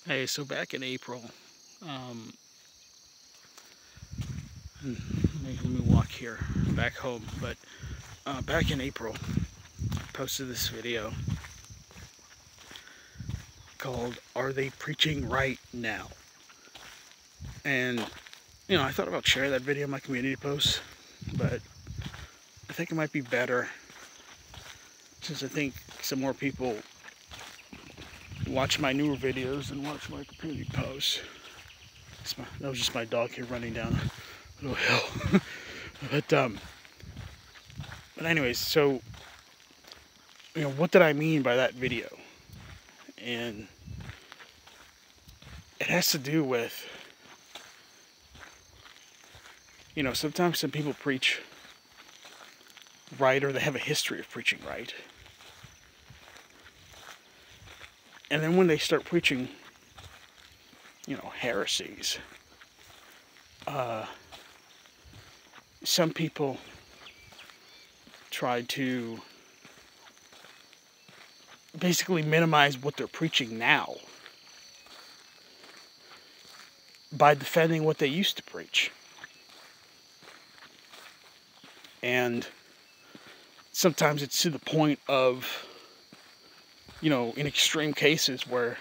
Hey, so back in April, um, let me walk here back home, but back in April, I posted this video called Are They Preaching Right Now? And, I thought about sharing that video in my community post, but I think it might be better since I think some more people watch my newer videos and watch my community posts. That was just my dog here running down a little hill. but anyways, so, what did I mean by that video? And it has to do with, sometimes some people preach right, or they have a history of preaching right. And then when they start preaching, heresies, some people try to basically minimize what they're preaching now by defending what they used to preach. And sometimes it's to the point of, in extreme cases where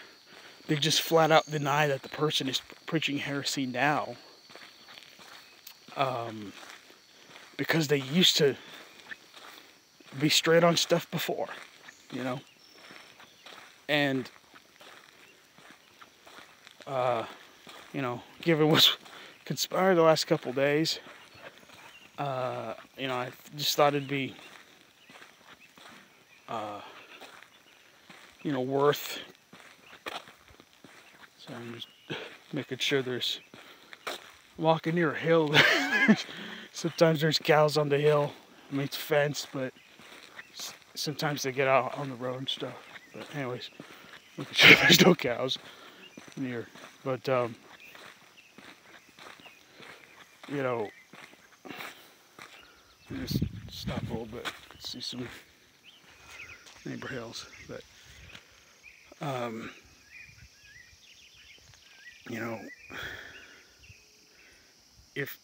they just flat out deny that the person is preaching heresy now, because they used to be straight on stuff before, and given what's conspired the last couple days, I just thought it'd be worth. So I'm just making sure there's walking near a hill. Sometimes there's cows on the hill. I mean, it's fenced, but sometimes they get out on the road and stuff. But anyways, making sure there's no cows near. But just stop a little bit, see some neighbor hills. But if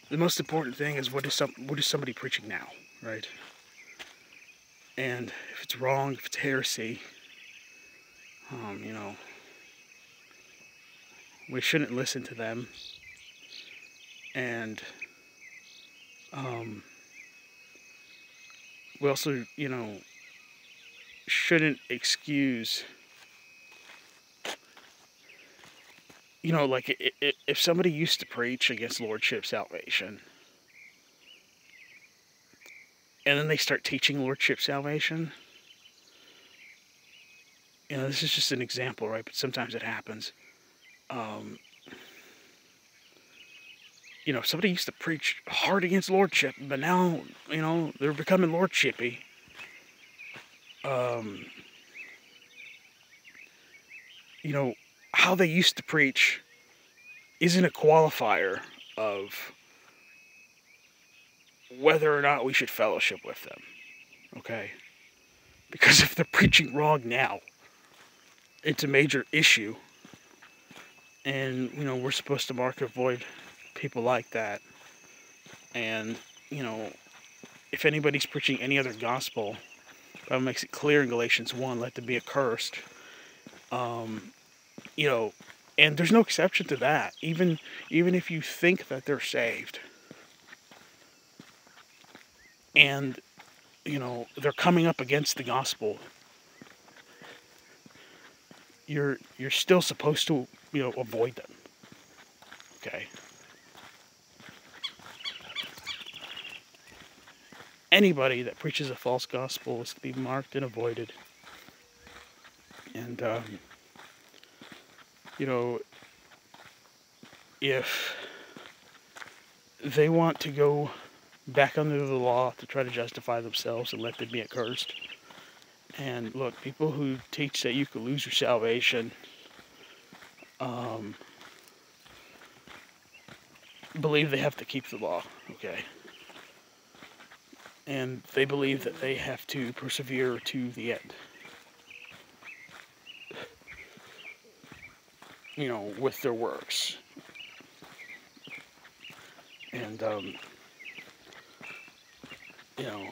the most important thing is what is somebody preaching now, right? And if it's wrong, if it's heresy, we shouldn't listen to them. And we also, shouldn't excuse, like if somebody used to preach against Lordship salvation, and then they start teaching Lordship salvation, this is just an example, right? But sometimes it happens. Somebody used to preach hard against Lordship, but now, they're becoming Lordshipy. How they used to preach isn't a qualifier of whether or not we should fellowship with them, okay? Because if they're preaching wrong now, it's a major issue, and, we're supposed to mark and avoid people like that. And, if anybody's preaching any other gospel, the Bible makes it clear in Galatians 1, let them be accursed. And there's no exception to that. Even if you think that they're saved, and, they're coming up against the gospel, you're still supposed to, avoid them. Okay? Anybody that preaches a false gospel is to be marked and avoided. And, if they want to go back under the law to try to justify themselves and let them be accursed. And look, people who teach that you could lose your salvation, believe they have to keep the law, okay? and they believe that they have to persevere to the end. You know, with their works. And, you know,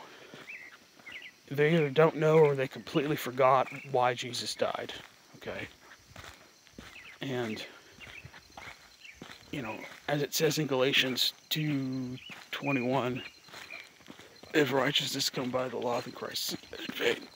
they either don't know or they completely forgot why Jesus died. Okay? And, you know, as it says in Galatians 2:21, if righteousness come by the law, then Christ is in vain.